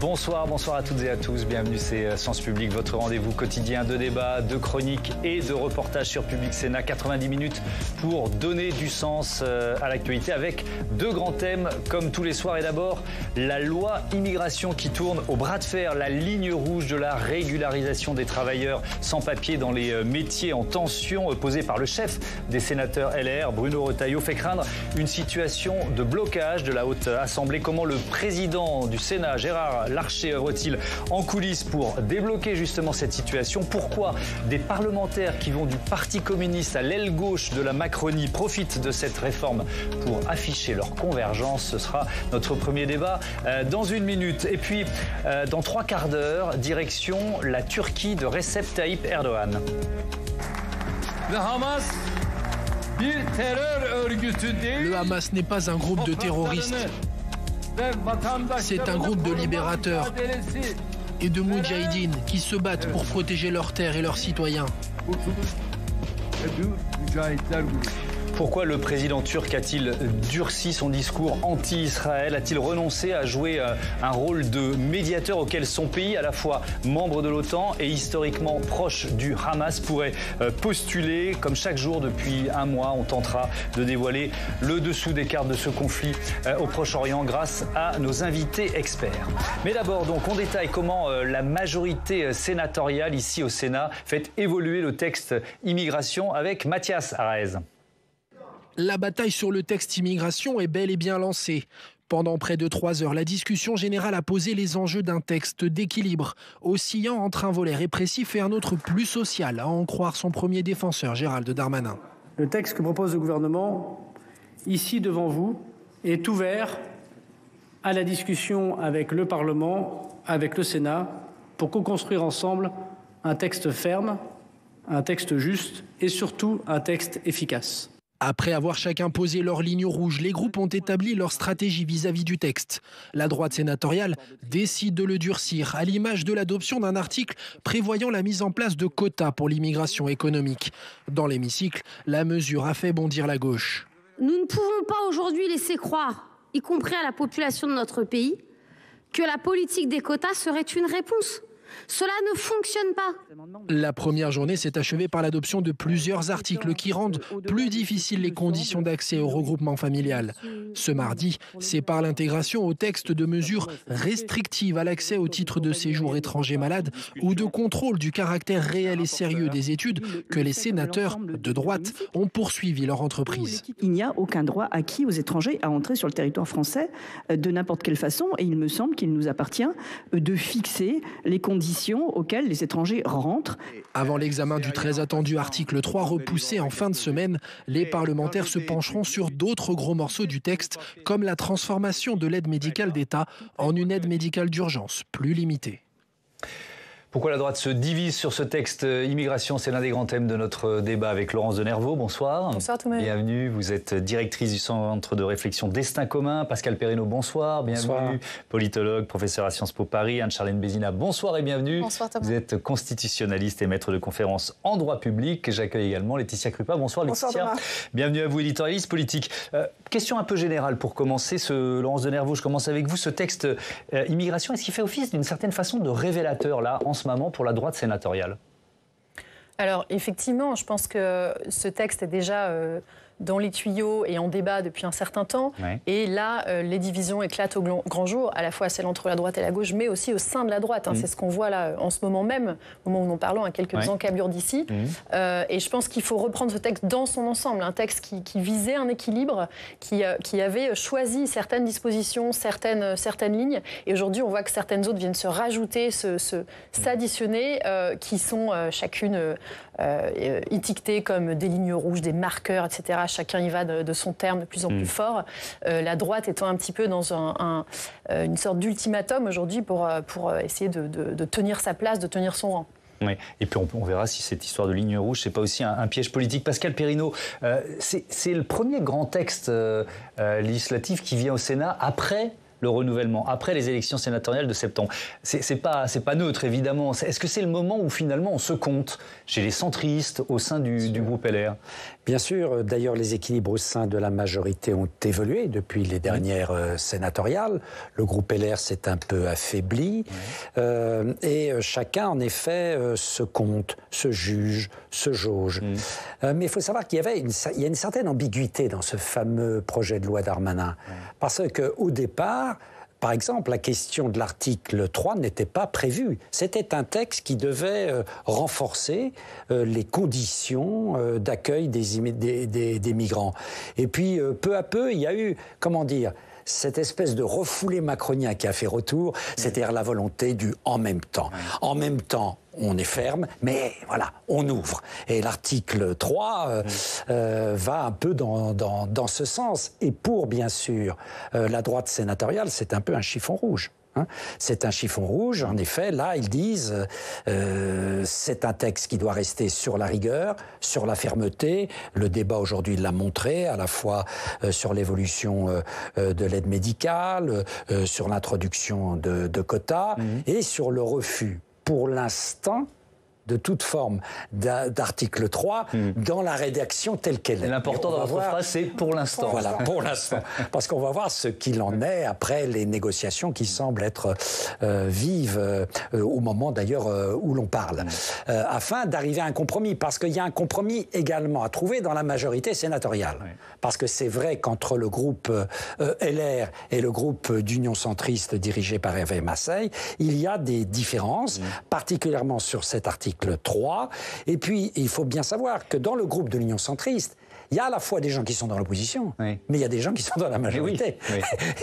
Bonsoir, bonsoir à toutes et à tous. Bienvenue, c'est Sens Public, votre rendez-vous quotidien de débat, de chroniques et de reportages sur Public Sénat. 90 minutes pour donner du sens à l'actualité avec deux grands thèmes comme tous les soirs. Et d'abord, la loi immigration qui tourne au bras de fer, la ligne rouge de la régularisation des travailleurs sans papier dans les métiers en tension posée par le chef des sénateurs LR, Bruno Retailleau, fait craindre une situation de blocage de la Haute Assemblée. Comment le président du Sénat, Gérard Larcher, œuvre-t-il en coulisses pour débloquer justement cette situation? Pourquoi des parlementaires qui vont du Parti communiste à l'aile gauche de la Macronie profitent de cette réforme pour afficher leur convergence? Ce sera notre premier débat dans une minute. Et puis, dans 3 quarts d'heure, direction la Turquie de Recep Tayyip Erdogan. Le Hamas n'est pas un groupe de terroristes. C'est un groupe de libérateurs et de moudjahidines qui se battent pour protéger leurs terres et leurs citoyens. Pourquoi le président turc a-t-il durci son discours anti-Israël? A-t-il renoncé à jouer un rôle de médiateur auquel son pays, à la fois membre de l'OTAN et historiquement proche du Hamas, pourrait postuler? Comme chaque jour depuis un mois, on tentera de dévoiler le dessous des cartes de ce conflit au Proche-Orient grâce à nos invités experts. Mais d'abord, donc, on détaille comment la majorité sénatoriale ici au Sénat fait évoluer le texte immigration avec Mathias Arez. La bataille sur le texte immigration est bel et bien lancée. Pendant près de 3 heures, la discussion générale a posé les enjeux d'un texte d'équilibre, oscillant entre un volet répressif et un autre plus social, à en croire son premier défenseur, Gérald Darmanin. Le texte que propose le gouvernement, ici devant vous, est ouvert à la discussion avec le Parlement, avec le Sénat, pour co-construire ensemble un texte ferme, un texte juste et surtout un texte efficace. Après avoir chacun posé leur ligne rouge, les groupes ont établi leur stratégie vis-à-vis du texte. La droite sénatoriale décide de le durcir, à l'image de l'adoption d'un article prévoyant la mise en place de quotas pour l'immigration économique. Dans l'hémicycle, la mesure a fait bondir la gauche. Nous ne pouvons pas aujourd'hui laisser croire, y compris à la population de notre pays, que la politique des quotas serait une réponse. Cela ne fonctionne pas. La première journée s'est achevée par l'adoption de plusieurs articles qui rendent plus difficiles les conditions d'accès au regroupement familial. Ce mardi, c'est par l'intégration au texte de mesures restrictives à l'accès au titre de séjour étranger malade ou de contrôle du caractère réel et sérieux des études que les sénateurs de droite ont poursuivi leur entreprise. Il n'y a aucun droit acquis aux étrangers à entrer sur le territoire français de n'importe quelle façon et il me semble qu'il nous appartient de fixer les conditions auxquelles les étrangers rentrent. Avant l'examen du très attendu article 3 repoussé en fin de semaine, les parlementaires se pencheront sur d'autres gros morceaux du texte, comme la transformation de l'aide médicale d'État en une aide médicale d'urgence plus limitée. Pourquoi la droite se divise sur ce texte immigration? C'est l'un des grands thèmes de notre débat avec Laurence Denervaux. Bonsoir. Bonsoir Thomas. Bienvenue. Vous êtes directrice du Centre de réflexion Destin commun. Pascal Perrineau, bonsoir. Bienvenue. Bonsoir. Politologue, professeur à Sciences Po Paris. Anne-Charlène Bézina, bonsoir et bienvenue. Bonsoir Thomas. Vous êtes constitutionnaliste et maître de conférences en droit public. J'accueille également Laetitia Krupa. Bonsoir Laetitia. Bonsoir Thomas. Bienvenue à vous, éditorialiste politique. Question un peu générale pour commencer. Laurence Denervaux, je commence avec vous. Ce texte immigration, est-ce qu'il fait office d'une certaine façon de révélateur là en ce moment pour la droite sénatoriale? Alors effectivement, je pense que ce texte est déjà dans les tuyaux et en débat depuis un certain temps. Ouais. Et là, les divisions éclatent au grand jour, à la fois celle entre la droite et la gauche, mais aussi au sein de la droite. C'est ce qu'on voit là en ce moment même, au moment où nous en parlons, à quelques encablures d'ici. Et je pense qu'il faut reprendre ce texte dans son ensemble, un texte qui visait un équilibre, qui avait choisi certaines dispositions, certaines lignes. Et aujourd'hui, on voit que certaines autres viennent se rajouter, s'additionner, qui sont chacune étiquetées comme des lignes rouges, des marqueurs, etc. Chacun y va de son terme de plus en plus fort. La droite étant un petit peu dans une sorte d'ultimatum aujourd'hui pour essayer de tenir sa place, de tenir son rang. Oui. Et puis on verra si cette histoire de ligne rouge, c'est pas aussi un piège politique. Pascal Perrineau, c'est le premier grand texte législatif qui vient au Sénat après le renouvellement, après les élections sénatoriales de septembre. C'est pas neutre, évidemment. Est-ce que c'est le moment où finalement on se compte chez les centristes au sein du groupe LR? Bien sûr, d'ailleurs les équilibres au sein de la majorité ont évolué depuis les dernières sénatoriales. Le groupe LR s'est un peu affaibli et chacun en effet se compte, se juge, se jauge. Mais il faut savoir qu'il y a une certaine ambiguïté dans ce fameux projet de loi Darmanin. Parce qu'au départ, par exemple, la question de l'article 3 n'était pas prévue. C'était un texte qui devait renforcer les conditions d'accueil des migrants. Et puis, peu à peu, il y a eu, comment dire, cette espèce de refoulé macronien qui a fait retour, c'est-à-dire la volonté du « en même temps ». En même temps, on est ferme, mais voilà, on ouvre. Et l'article 3 va un peu dans ce sens. Et pour, bien sûr, la droite sénatoriale, c'est un peu un chiffon rouge. C'est un chiffon rouge, en effet, là ils disent c'est un texte qui doit rester sur la rigueur, sur la fermeté. Le débat aujourd'hui l'a montré, à la fois sur l'évolution de l'aide médicale, sur l'introduction de quotas et sur le refus, pour l'instant, de toute forme d'article 3 dans la rédaction telle qu'elle est. L'important dans votre phrase, c'est pour l'instant. Voilà, pour l'instant. Parce qu'on va voir ce qu'il en est après les négociations qui semblent être vives au moment d'ailleurs où l'on parle. Afin d'arriver à un compromis. Parce qu'il y a un compromis également à trouver dans la majorité sénatoriale. Parce que c'est vrai qu'entre le groupe LR et le groupe d'Union centriste dirigé par Hervé Masseille, il y a des différences, particulièrement sur cet article 3. Et puis, il faut bien savoir que dans le groupe de l'Union centriste, il y a à la fois des gens qui sont dans l'opposition, mais il y a des gens qui sont dans la majorité.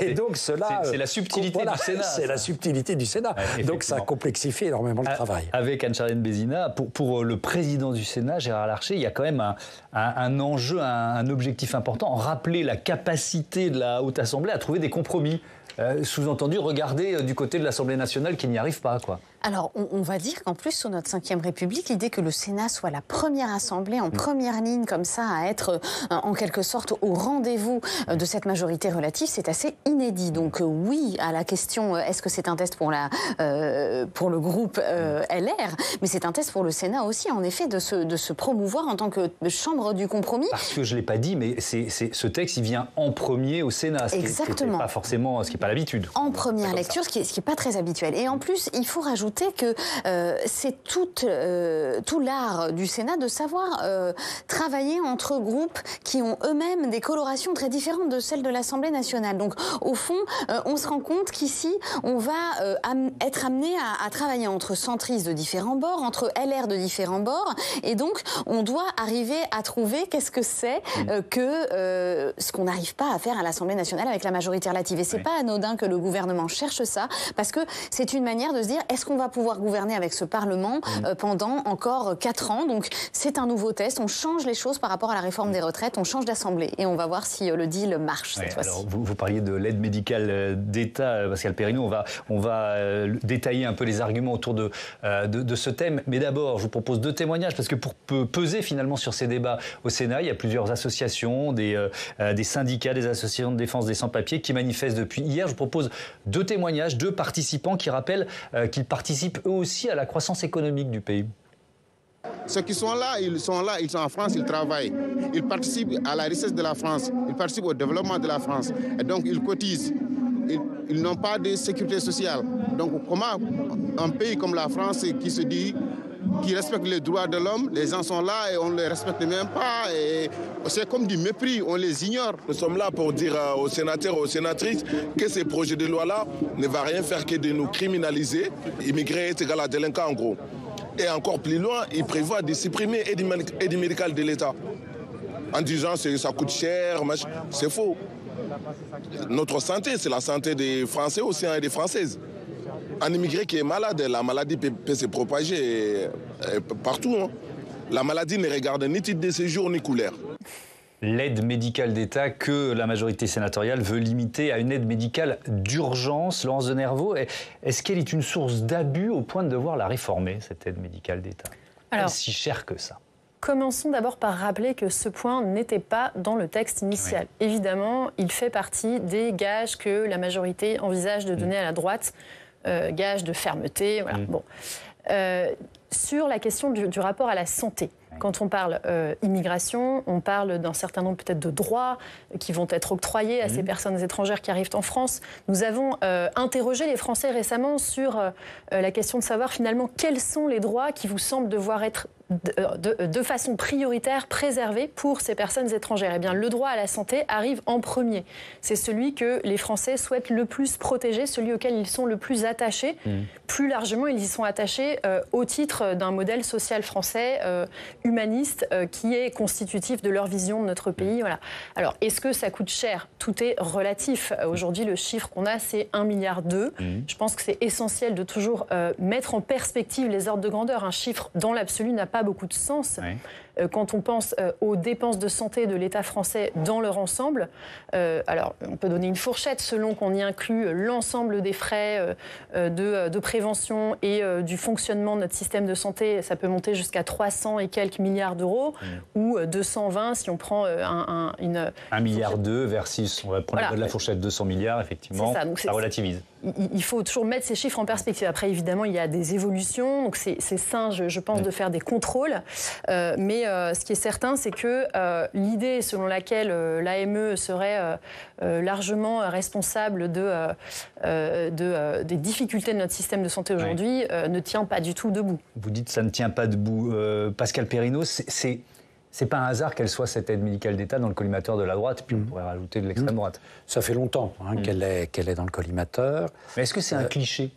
Et donc cela... C'est la subtilité du Sénat. C'est la subtilité du Sénat. Donc ça complexifie énormément le travail. Avec Anne-Charlène Bézina, pour le président du Sénat, Gérard Larcher, il y a quand même un enjeu, un objectif important, rappeler la capacité de la Haute Assemblée à trouver des compromis. Sous-entendu, regardez du côté de l'Assemblée nationale qui n'y arrive pas, quoi. Alors, on va dire qu'en plus, sous notre 5e République, l'idée que le Sénat soit la première assemblée, en première ligne, comme ça, à être en quelque sorte au rendez-vous de cette majorité relative, c'est assez inédit. Donc oui, à la question, est-ce que c'est un test pour le groupe LR, mais c'est un test pour le Sénat aussi, en effet, de se promouvoir en tant que chambre du compromis. Parce que je ne l'ai pas dit, mais ce texte, il vient en premier au Sénat. Exactement. Pas forcément, ce qui n'est pas l'habitude. En première lecture, ce qui n'est pas très habituel. Et en plus, il faut rajouter que c'est tout l'art du Sénat de savoir travailler entre groupes qui ont eux-mêmes des colorations très différentes de celles de l'Assemblée nationale. Donc, au fond, on se rend compte qu'ici, on va être amené à travailler entre centristes de différents bords, entre LR de différents bords, et donc, on doit arriver à trouver qu'est-ce que c'est que ce qu'on n'arrive pas à faire à l'Assemblée nationale avec la majorité relative. Et c'est pas anodin que le gouvernement cherche ça, parce que c'est une manière de se dire, est-ce qu'on va pouvoir gouverner avec ce Parlement pendant encore 4 ans. Donc c'est un nouveau test, on change les choses par rapport à la réforme des retraites, on change d'assemblée et on va voir si le deal marche cette fois-ci. Alors vous parliez de l'aide médicale d'État, Pascal Perrineau, on va détailler un peu les arguments autour de ce thème, mais d'abord je vous propose 2 témoignages, parce que pour peser finalement sur ces débats au Sénat, il y a plusieurs associations, des syndicats, des associations de défense des sans-papiers qui manifestent depuis hier. Je vous propose 2 témoignages, 2 participants qui rappellent qu'ils participent eux aussi à la croissance économique du pays. Ceux qui sont là, ils sont en France, ils travaillent. Ils participent à la richesse de la France, ils participent au développement de la France. Et donc ils cotisent. Ils n'ont pas de sécurité sociale. Donc comment un pays comme la France qui se dit, qui respecte les droits de l'homme, les gens sont là et on ne les respecte même pas. Et c'est comme du mépris, on les ignore. Nous sommes là pour dire aux sénateurs, aux sénatrices que ces projets de loi-là ne vont rien faire que de nous criminaliser. Immigrer est égal à délinquant en gros. Et encore plus loin, ils prévoient de supprimer l'aide médicale de l'État. En disant que ça coûte cher, c'est faux. Notre santé, c'est la santé des Français aussi et des Françaises. Un immigré qui est malade, la maladie peut se propager partout. La maladie ne regarde ni titre de séjour ni couleur. L'aide médicale d'État que la majorité sénatoriale veut limiter à une aide médicale d'urgence. Laurence de Nervaux, est-ce qu'elle est une source d'abus au point de devoir la réformer, cette aide médicale d'État? Alors, si cher que ça. Commençons d'abord par rappeler que ce point n'était pas dans le texte initial. Oui. Évidemment, il fait partie des gages que la majorité envisage de donner à la droite, gages de fermeté. Voilà. Bon. Sur la question du rapport à la santé, Quand on parle immigration, on parle d'un certain nombre peut-être de droits qui vont être octroyés à ces personnes étrangères qui arrivent en France. Nous avons interrogé les Français récemment sur la question de savoir finalement quels sont les droits qui vous semblent devoir être de façon prioritaire préservé pour ces personnes étrangères. Eh bien, le droit à la santé arrive en premier. C'est celui que les Français souhaitent le plus protéger, celui auquel ils sont le plus attachés. Plus largement, ils y sont attachés au titre d'un modèle social français humaniste qui est constitutif de leur vision de notre pays. Voilà. Alors, est-ce que ça coûte cher? Tout est relatif. Aujourd'hui, le chiffre qu'on a, c'est 1,2 milliard. Je pense que c'est essentiel de toujours mettre en perspective les ordres de grandeur. Un chiffre, dans l'absolu, n'a pas beaucoup de sens. Quand on pense aux dépenses de santé de l'État français dans leur ensemble, alors on peut donner une fourchette selon qu'on y inclut l'ensemble des frais de prévention et du fonctionnement de notre système de santé, ça peut monter jusqu'à 300 et quelques milliards d'euros, ou 220 si on prend une... 1,2 milliard versus, on va prendre la fourchette 200 milliards, effectivement, ça relativise. Il faut toujours mettre ces chiffres en perspective. Après, évidemment, il y a des évolutions, donc c'est sain, je pense, de faire des contrôles, mais ce qui est certain, c'est que l'idée selon laquelle l'AME serait largement responsable des difficultés de notre système de santé aujourd'hui ne tient pas du tout debout. Vous dites que ça ne tient pas debout. Pascal Perrineau, c'est pas un hasard qu'elle soit cette aide médicale d'État dans le collimateur de la droite, puis on pourrait rajouter de l'extrême droite. Ça fait longtemps qu'elle est dans le collimateur. Mais est-ce que c'est un cliché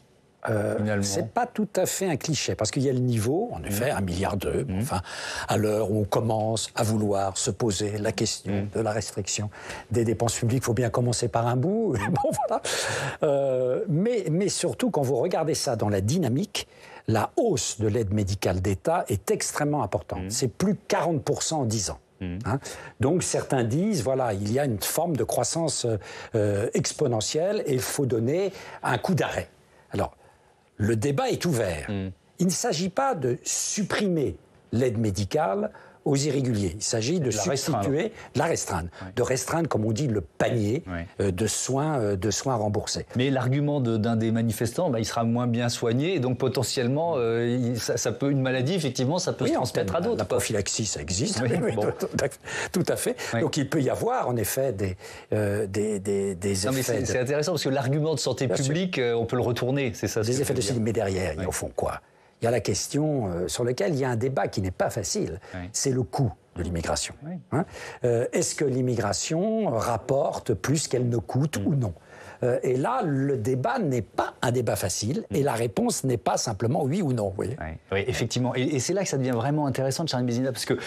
c'est pas tout à fait un cliché, parce qu'il y a le niveau, en effet, 1,2 milliard, enfin, à l'heure où on commence à vouloir se poser la question de la restriction des dépenses publiques, il faut bien commencer par un bout, bon, voilà. Mais surtout, quand vous regardez ça dans la dynamique, la hausse de l'aide médicale d'État est extrêmement importante. C'est plus de 40% en 10 ans. Donc certains disent, voilà, il y a une forme de croissance exponentielle et il faut donner un coup d'arrêt. Alors, le débat est ouvert. Il ne s'agit pas de supprimer l'aide médicale aux irréguliers. Il s'agit de substituer, de la restreindre, de restreindre, comme on dit, le panier de soins remboursés. Mais l'argument d'un des manifestants, il sera moins bien soigné, et donc potentiellement, ça peut, une maladie, effectivement, ça peut se transmettre à d'autres. La prophylaxie, ça existe, tout à fait. Donc il peut y avoir, en effet, des effets... C'est intéressant, parce que l'argument de santé publique, on peut le retourner, c'est ça. Des effets de style, mais derrière, il y a au fond quoi ? Il y a la question sur laquelle il y a un débat qui n'est pas facile, c'est le coût de l'immigration. Est-ce que l'immigration rapporte plus qu'elle ne coûte ou non ? Et là, le débat n'est pas un débat facile, et la réponse n'est pas simplement oui ou non. Oui, effectivement. Et c'est là que ça devient vraiment intéressant, Charline Bézina, parce que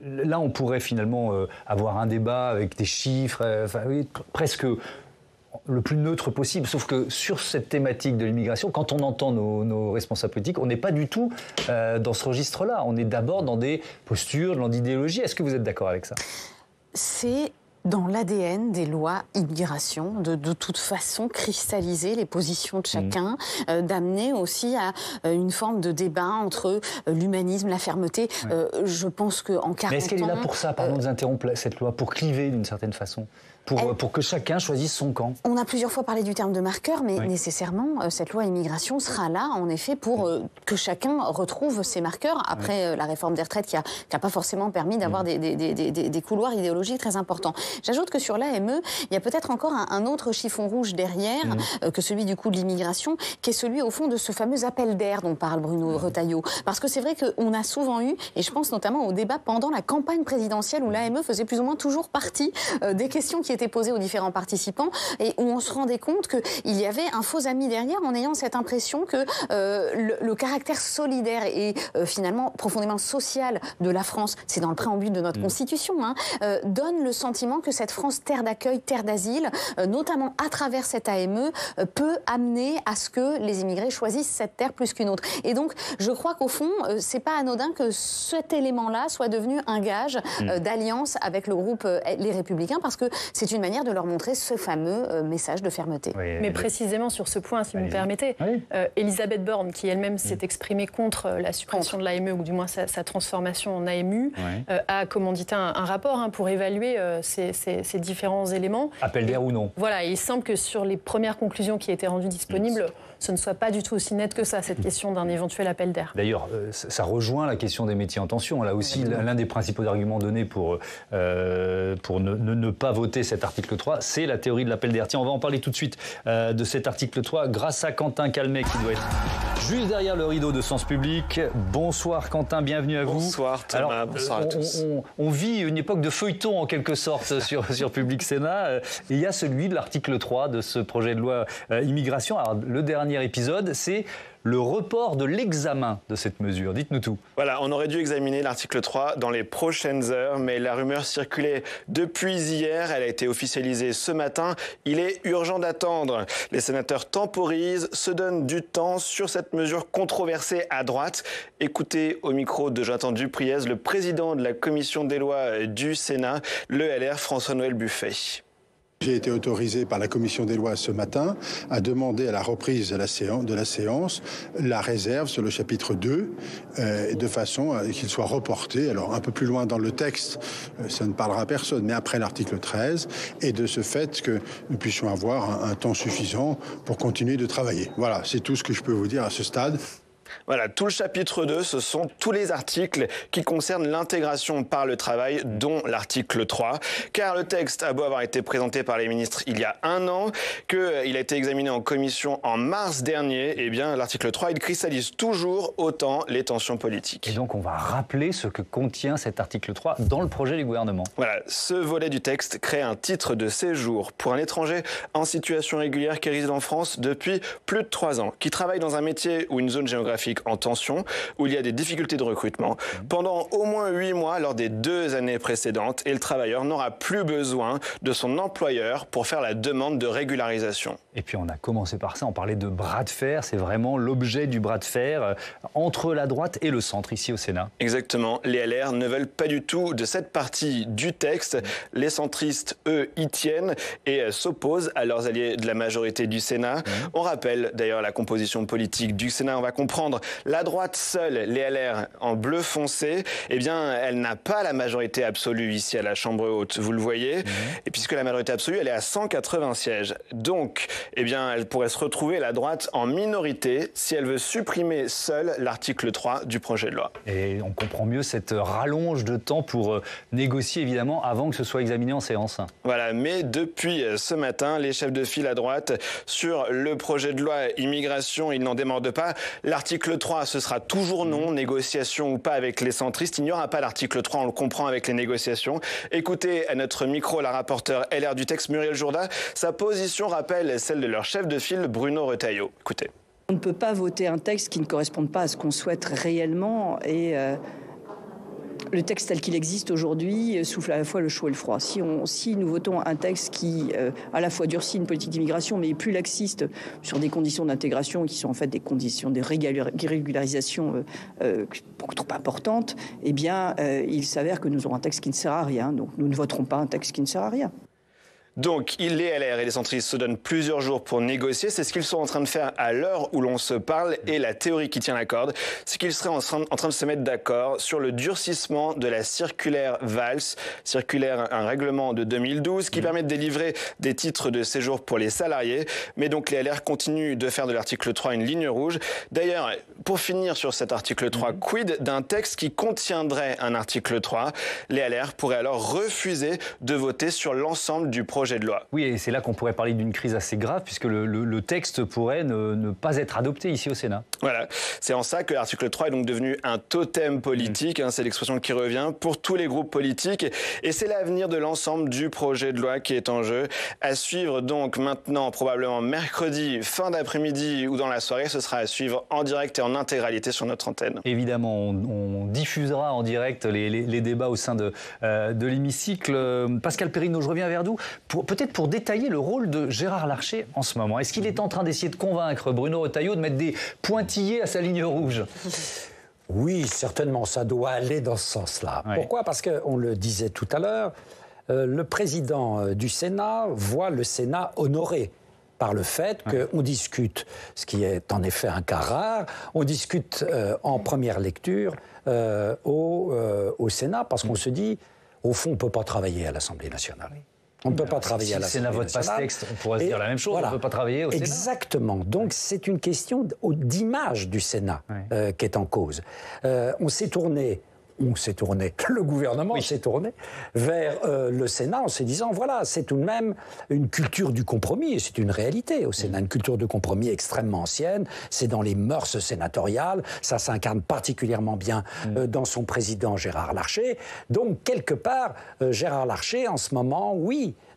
là, on pourrait finalement avoir un débat avec des chiffres, presque... le plus neutre possible, sauf que sur cette thématique de l'immigration, quand on entend nos responsables politiques, on n'est pas du tout dans ce registre-là. On est d'abord dans des postures, dans l'idéologie. Est-ce que vous êtes d'accord avec ça ? C'est dans l'ADN des lois immigration, de toute façon cristalliser les positions de chacun, d'amener aussi à une forme de débat entre l'humanisme, la fermeté. Je pense qu'en 40 ans... Mais est-ce qu'elle est là pour ça, pardon de vous interrompre, cette loi, pour cliver d'une certaine façon ? Pour que chacun choisisse son camp. On a plusieurs fois parlé du terme de marqueur, mais nécessairement, cette loi immigration sera là, en effet, pour que chacun retrouve ses marqueurs, après la réforme des retraites qui a pas forcément permis d'avoir des couloirs idéologiques très importants. J'ajoute que sur l'AME, il y a peut-être encore un autre chiffon rouge derrière, que celui du coût de l'immigration, qui est celui, au fond, de ce fameux appel d'air dont parle Bruno Retailleau. Parce que c'est vrai qu'on a souvent eu, et je pense notamment au débat pendant la campagne présidentielle, où l'AME faisait plus ou moins toujours partie des questions qui étaient posées aux différents participants et où on se rendait compte qu'il y avait un faux ami derrière en ayant cette impression que le caractère solidaire et finalement profondément social de la France, c'est dans le préambule de notre Constitution, donne le sentiment que cette France terre d'accueil, terre d'asile, notamment à travers cette AME, peut amener à ce que les immigrés choisissent cette terre plus qu'une autre. Et donc, je crois qu'au fond, c'est pas anodin que cet élément-là soit devenu un gage d'alliance avec le groupe Les Républicains, parce que c'est c'est une manière de leur montrer ce fameux message de fermeté. Oui, mais précisément sur ce point, si vous me permettez, Elisabeth Borne, qui elle-même s'est exprimée contre la suppression de l'AME, ou du moins sa transformation en AMU, a commandité un rapport pour évaluer ces différents éléments. Appel d'air ou non. Voilà, et il semble que sur les premières conclusions qui étaient rendues disponibles, ce ne soit pas du tout aussi net que ça, cette question d'un éventuel appel d'air. D'ailleurs, ça rejoint la question des métiers en tension. Là aussi, l'un des principaux arguments donnés pour ne pas voter cet article 3, c'est la théorie de l'appel d'air. Tiens, on va en parler tout de suite de cet article 3 grâce à Quentin Calmet qui doit être juste derrière le rideau de Sens Public. Bonsoir Quentin, bienvenue à vous. Bonsoir Thomas, bonsoir à tous. On vit une époque de feuilleton en quelque sorte sur Public Sénat. Et il y a celui de l'article 3 de ce projet de loi immigration. Alors, le dernier épisode, c'est le report de l'examen de cette mesure. Dites-nous tout. Voilà, on aurait dû examiner l'article 3 dans les prochaines heures, mais la rumeur circulait depuis hier. Elle a été officialisée ce matin. Il est urgent d'attendre. Les sénateurs temporisent, se donnent du temps sur cette mesure controversée à droite. Écoutez au micro de Jonathan Dupriez, le président de la commission des lois du Sénat, le LR François-Noël Buffet. J'ai été autorisé par la commission des lois ce matin à demander à la reprise de la séance la réserve sur le chapitre 2 de façon à qu'il soit reporté, alors un peu plus loin dans le texte, ça ne parlera à personne, mais après l'article 13, et de ce fait que nous puissions avoir un temps suffisant pour continuer de travailler. Voilà, c'est tout ce que je peux vous dire à ce stade. Voilà, tout le chapitre 2, ce sont tous les articles qui concernent l'intégration par le travail, dont l'article 3. Car le texte a beau avoir été présenté par les ministres il y a un an, qu'il a été examiné en commission en mars dernier, eh bien l'article 3, il cristallise toujours autant les tensions politiques. Et donc on va rappeler ce que contient cet article 3 dans le projet du gouvernement. Voilà, ce volet du texte crée un titre de séjour pour un étranger en situation régulière qui réside en France depuis plus de 3 ans, qui travaille dans un métier ou une zone géographique en tension, où il y a des difficultés de recrutement, pendant au moins 8 mois lors des 2 années précédentes, et le travailleur n'aura plus besoin de son employeur pour faire la demande de régularisation. Et puis on a commencé par ça, on parlait de bras de fer, c'est vraiment l'objet du bras de fer entre la droite et le centre ici au Sénat. Exactement, les LR ne veulent pas du tout de cette partie du texte. Les centristes, eux, y tiennent et s'opposent à leurs alliés de la majorité du Sénat. On rappelle d'ailleurs la composition politique du Sénat, on va comprendre. La droite seule, les LR en bleu foncé, eh bien, elle n'a pas la majorité absolue ici à la Chambre haute, vous le voyez. Et puisque la majorité absolue, elle est à 180 sièges. Donc, eh bien, elle pourrait se retrouver, la droite, en minorité si elle veut supprimer seule l'article 3 du projet de loi. Et on comprend mieux cette rallonge de temps pour négocier, évidemment, avant que ce soit examiné en séance. Voilà, mais depuis ce matin, les chefs de file à droite, sur le projet de loi immigration, ils n'en démordent pas. L'article 3, ce sera toujours non, négociation ou pas avec les centristes. Il n'y aura pas l'article 3, on le comprend avec les négociations. Écoutez à notre micro la rapporteure LR du texte, Muriel Jourda. Sa position rappelle celle de leur chef de file, Bruno Retailleau. Écoutez. On ne peut pas voter un texte qui ne corresponde pas à ce qu'on souhaite réellement et le texte tel qu'il existe aujourd'hui souffle à la fois le chaud et le froid. Si nous votons un texte qui à la fois durcit une politique d'immigration mais est plus laxiste sur des conditions d'intégration qui sont en fait des conditions de régularisation beaucoup trop importantes, eh bien il s'avère que nous aurons un texte qui ne sert à rien. Donc nous ne voterons pas un texte qui ne sert à rien. Donc, les LR et les centristes se donnent plusieurs jours pour négocier. C'est ce qu'ils sont en train de faire à l'heure où l'on se parle. Et la théorie qui tient la corde, c'est qu'ils seraient en train de se mettre d'accord sur le durcissement de la circulaire Valls, un règlement de 2012 qui permet de délivrer des titres de séjour pour les salariés. Mais donc, les LR continuent de faire de l'article 3 une ligne rouge. D'ailleurs, pour finir sur cet article 3, quid d'un texte qui contiendrait un article 3 ? Les LR pourraient alors refuser de voter sur l'ensemble du projet de loi. Oui, et c'est là qu'on pourrait parler d'une crise assez grave, puisque le texte pourrait ne pas être adopté ici au Sénat. Voilà, c'est en ça que l'article 3 est donc devenu un totem politique, c'est l'expression qui revient, pour tous les groupes politiques, et c'est l'avenir de l'ensemble du projet de loi qui est en jeu. À suivre donc maintenant, probablement mercredi, fin d'après-midi ou dans la soirée, ce sera à suivre en direct et en intégralité sur notre antenne. Évidemment, on diffusera en direct les débats au sein de l'hémicycle. Pascal Perrineau, je reviens vers vous. Peut-être pour détailler le rôle de Gérard Larcher en ce moment. Est-ce qu'il est en train d'essayer de convaincre Bruno Retailleau de mettre des pointillés à sa ligne rouge ? Oui, certainement, ça doit aller dans ce sens-là. Ouais. Pourquoi ? Parce qu'on le disait tout à l'heure, le président du Sénat voit le Sénat honoré par le fait qu'on discute, ce qui est en effet un cas rare, on discute en première lecture au Sénat, parce qu'on se dit, au fond, on ne peut pas travailler à l'Assemblée nationale. On ne peut pas travailler à l'Assemblée nationale. Si le Sénat vote pas ce texte, on pourrait se dire la même chose, on ne peut pas travailler au Sénat. Exactement. Donc c'est une question d'image du Sénat qui est en cause. On s'est tourné, le gouvernement s'est tourné vers le Sénat en se disant, voilà, c'est tout de même une culture du compromis, et c'est une réalité au Sénat, une culture de compromis extrêmement ancienne, c'est dans les mœurs sénatoriales, ça s'incarne particulièrement bien dans son président Gérard Larcher. Donc, quelque part, Gérard Larcher, en ce moment,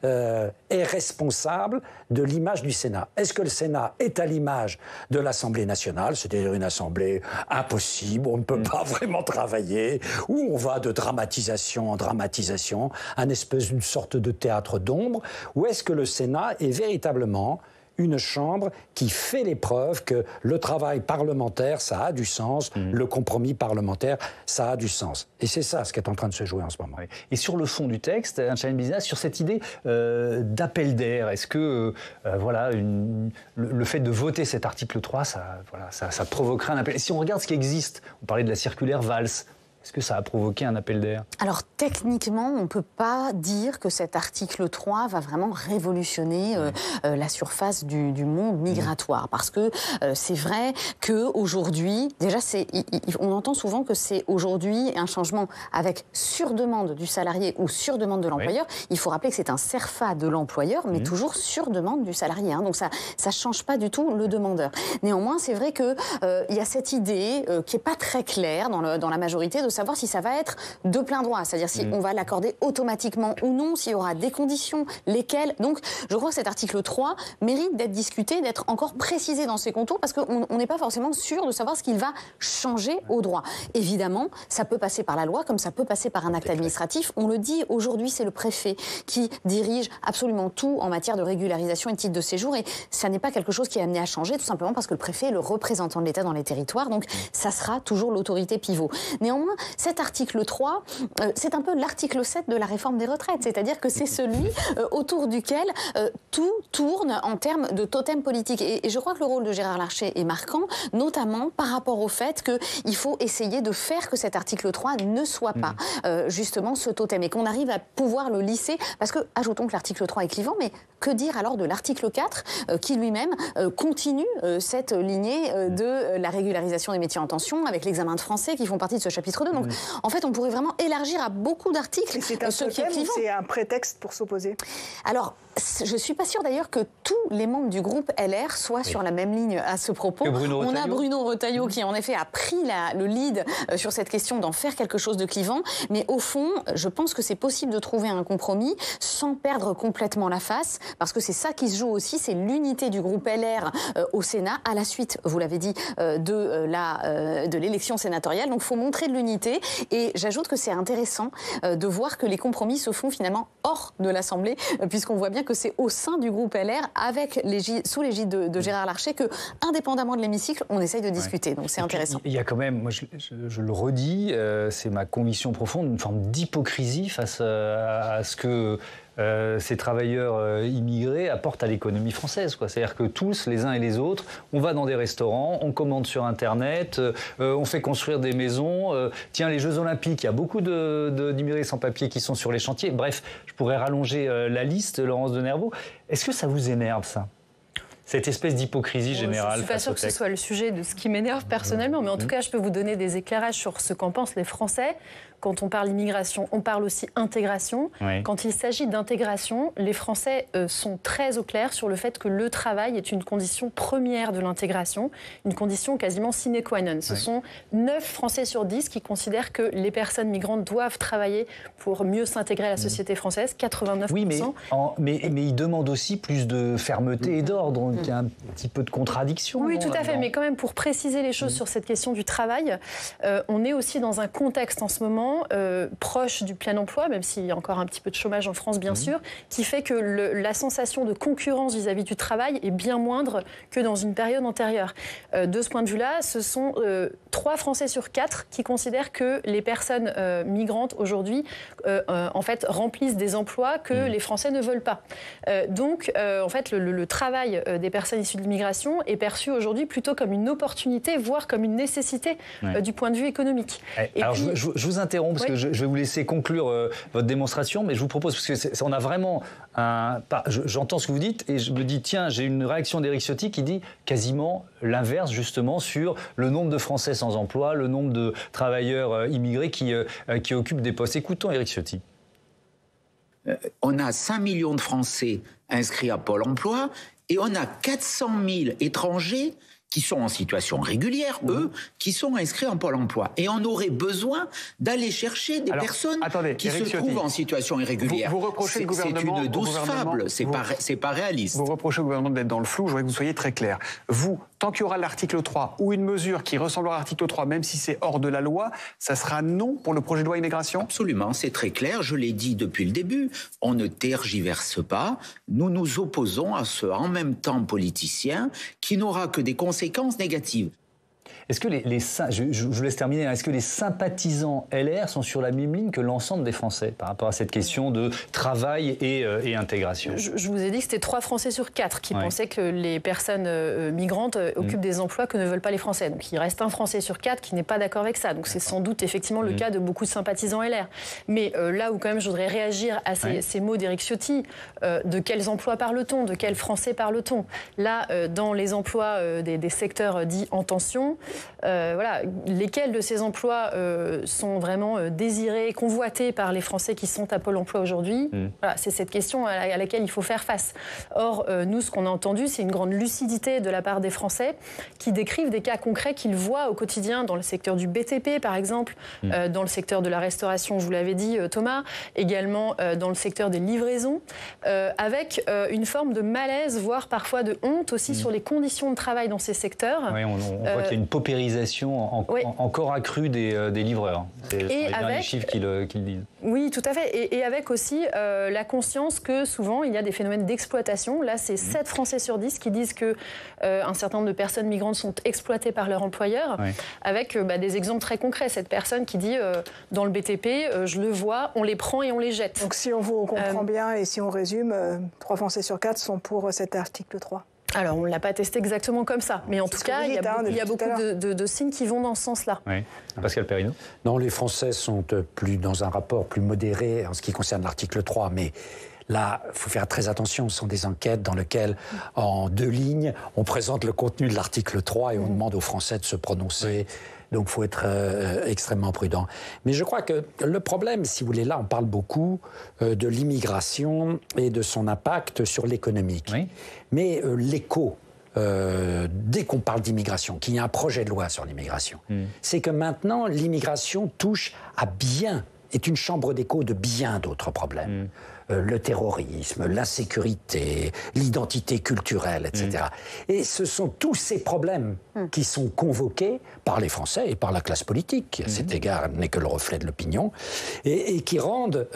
est responsable de l'image du Sénat. Est-ce que le Sénat est à l'image de l'Assemblée nationale, c'est-à-dire une assemblée impossible, où on ne peut pas vraiment travailler, où on va de dramatisation en dramatisation, une sorte de théâtre d'ombre, ou est-ce que le Sénat est véritablement une chambre qui fait les preuves que le travail parlementaire, ça a du sens, le compromis parlementaire, ça a du sens. Et c'est ça ce qui est en train de se jouer en ce moment. Et sur le fond du texte, un challenge business, sur cette idée d'appel d'air, est-ce que le fait de voter cet article 3, ça provoquerait un appel? Et si on regarde ce qui existe, on parlait de la circulaire Valls, est-ce que ça a provoqué un appel d'air? Alors, techniquement, on ne peut pas dire que cet article 3 va vraiment révolutionner la surface du monde migratoire. Parce que c'est vrai qu'aujourd'hui, déjà, on entend souvent que c'est aujourd'hui un changement avec sur-demande du salarié ou sur-demande de l'employeur. Il faut rappeler que c'est un CERFA de l'employeur, mais toujours sur-demande du salarié. Donc, ça ne change pas du tout le demandeur. Néanmoins, c'est vrai qu'il y a cette idée qui n'est pas très claire dans la majorité de savoir si ça va être de plein droit, c'est-à-dire si on va l'accorder automatiquement ou non, s'il y aura des conditions, lesquelles. Donc, je crois que cet article 3 mérite d'être discuté, d'être encore précisé dans ses contours, parce qu'on n'est pas forcément sûr de savoir ce qu'il va changer au droit. Évidemment, ça peut passer par la loi, comme ça peut passer par un acte administratif. On le dit, aujourd'hui, c'est le préfet qui dirige absolument tout en matière de régularisation et de titre de séjour, et ça n'est pas quelque chose qui est amené à changer, tout simplement parce que le préfet est le représentant de l'État dans les territoires, donc ça sera toujours l'autorité pivot. Néanmoins, cet article 3, c'est un peu l'article 7 de la réforme des retraites, c'est-à-dire que c'est celui autour duquel tout tourne en termes de totem politique. Et je crois que le rôle de Gérard Larcher est marquant, notamment par rapport au fait qu'il faut essayer de faire que cet article 3 ne soit pas justement ce totem, et qu'on arrive à pouvoir le lisser, parce que, ajoutons que l'article 3 est clivant, mais que dire alors de l'article 4 qui lui-même continue cette lignée de la régularisation des métiers en tension, avec l'examen de français qui font partie de ce chapitre 2. Donc, en fait, on pourrait vraiment élargir à beaucoup d'articles ce qui est clivant. C'est un prétexte pour s'opposer? Alors, je ne suis pas sûre d'ailleurs que tous les membres du groupe LR soient sur la même ligne à ce propos. On a Bruno Retailleau qui, en effet, a pris le lead sur cette question d'en faire quelque chose de clivant. Mais au fond, je pense que c'est possible de trouver un compromis sans perdre complètement la face, parce que c'est ça qui se joue aussi, c'est l'unité du groupe LR au Sénat, à la suite, vous l'avez dit, de l'élection sénatoriale. Donc, il faut montrer de l'unité. Et j'ajoute que c'est intéressant de voir que les compromis se font finalement hors de l'Assemblée, puisqu'on voit bien que c'est au sein du groupe LR, sous l'égide de Gérard Larcher, que, indépendamment de l'hémicycle, on essaye de discuter. Donc c'est intéressant. Il y a quand même, moi je le redis, c'est ma conviction profonde, une forme d'hypocrisie face à ce que ces travailleurs immigrés apportent à l'économie française. C'est-à-dire que tous, les uns et les autres, on va dans des restaurants, on commande sur Internet, on fait construire des maisons. Tiens, les Jeux Olympiques, il y a beaucoup d'immigrés sans papier qui sont sur les chantiers. Bref, je pourrais rallonger la liste, Laurence de Nervaux. Est-ce que ça vous énerve, ça ? Cette espèce d'hypocrisie générale. Je ne suis pas sûre que ce soit le sujet de ce qui m'énerve personnellement, mais en tout cas, je peux vous donner des éclairages sur ce qu'en pensent les Français. Quand on parle immigration, on parle aussi intégration. Oui. Quand il s'agit d'intégration, les Français sont très au clair sur le fait que le travail est une condition première de l'intégration, une condition quasiment sine qua non. Ce sont 9 Français sur 10 qui considèrent que les personnes migrantes doivent travailler pour mieux s'intégrer à la société française, 89%. Oui, mais ils demandent aussi plus de fermeté et d'ordre, donc il y a un petit peu de contradiction. Oui, tout à fait, mais quand même, pour préciser les choses sur cette question du travail, on est aussi dans un contexte en ce moment globalement proche du plein emploi, même s'il y a encore un petit peu de chômage en France, bien sûr, qui fait que la sensation de concurrence vis-à-vis du travail est bien moindre que dans une période antérieure. De ce point de vue-là, ce sont 3 Français sur 4 qui considèrent que les personnes migrantes aujourd'hui, en fait, remplissent des emplois que les Français ne veulent pas. Donc, en fait, le travail des personnes issues de l'immigration est perçu aujourd'hui plutôt comme une opportunité, voire comme une nécessité du point de vue économique. Alors, puis, je vous interromps parce que je vais vous laisser conclure votre démonstration, mais je vous propose, parce que on a vraiment j'entends ce que vous dites et je me dis, tiens, j'ai une réaction d'Éric Ciotti qui dit quasiment l'inverse, justement, sur le nombre de Français sans emploi, le nombre de travailleurs immigrés qui occupent des postes. Écoutons Éric Ciotti. On a 5 millions de Français inscrits à Pôle emploi et on a 400 000 étrangers qui sont en situation régulière, eux, qui sont inscrits en Pôle emploi. Et on aurait besoin d'aller chercher des personnes qui se trouvent en situation irrégulière. Vous reprochez le gouvernement... C'est une douce fable, c'est pas réaliste. Vous reprochez au gouvernement d'être dans le flou, je voudrais que vous soyez très clair. Vous, tant qu'il y aura l'article 3 ou une mesure qui ressemblera à l'article 3, même si c'est hors de la loi, ça sera non pour le projet de loi immigration ? Absolument, c'est très clair, je l'ai dit depuis le début, on ne tergiverse pas, nous nous opposons à ce en même temps politicien qui n'aura que des conséquences négatives. Est-ce que je vous laisse terminer, est-ce que les sympathisants LR sont sur la même ligne que l'ensemble des Français par rapport à cette question de travail et intégration ? Je vous ai dit que c'était 3 Français sur 4 qui pensaient que les personnes migrantes occupent des emplois que ne veulent pas les Français. Donc il reste un Français sur 4 qui n'est pas d'accord avec ça. Donc c'est sans doute effectivement le cas de beaucoup de sympathisants LR. Mais là où quand même je voudrais réagir à ces mots d'Éric Ciotti, de quels emplois parle-t-on ? De quels Français parle-t-on ? Là, dans les emplois des secteurs dits en tension, voilà, lesquels de ces emplois sont vraiment désirés, convoités par les Français qui sont à Pôle emploi aujourd'hui ? Voilà, c'est cette question à laquelle il faut faire face. Or, nous, ce qu'on a entendu, c'est une grande lucidité de la part des Français qui décrivent des cas concrets qu'ils voient au quotidien dans le secteur du BTP, par exemple, dans le secteur de la restauration, je vous l'avais dit, Thomas, également dans le secteur des livraisons, avec une forme de malaise, voire parfois de honte aussi sur les conditions de travail dans ces secteurs. Oui, on voit qu'il y a une paupérisation encore accrue des livreurs. C'est les chiffres qui le disent. Oui, tout à fait. Et avec aussi la conscience que souvent, il y a des phénomènes d'exploitation. Là, c'est 7 Français sur 10 qui disent qu'un certain nombre de personnes migrantes sont exploitées par leur employeur, avec des exemples très concrets. Cette personne qui dit, dans le BTP, je le vois, on les prend et on les jette. Donc si on vous comprend bien et si on résume, 3 Français sur 4 sont pour cet article 3. Alors, on ne l'a pas testé exactement comme ça. Mais en tout cas, il y a beaucoup de signes qui vont dans ce sens-là. Oui. Pascal Perrineau ? Non, les Français sont plus dans un rapport plus modéré en ce qui concerne l'article 3. Mais là, il faut faire très attention. Ce sont des enquêtes dans lesquelles, en 2 lignes, on présente le contenu de l'article 3 et on demande aux Français de se prononcer. Donc, il faut être extrêmement prudent. Mais je crois que le problème, si vous voulez, là, on parle beaucoup de l'immigration et de son impact sur l'économique. Oui. Mais l'écho, dès qu'on parle d'immigration, qu'il y a un projet de loi sur l'immigration, c'est que maintenant, l'immigration touche est une chambre d'écho de bien d'autres problèmes. Le terrorisme, l'insécurité, l'identité culturelle, etc. Et ce sont tous ces problèmes qui sont convoqués par les Français et par la classe politique, qui à cet égard n'est que le reflet de l'opinion, et qui rendent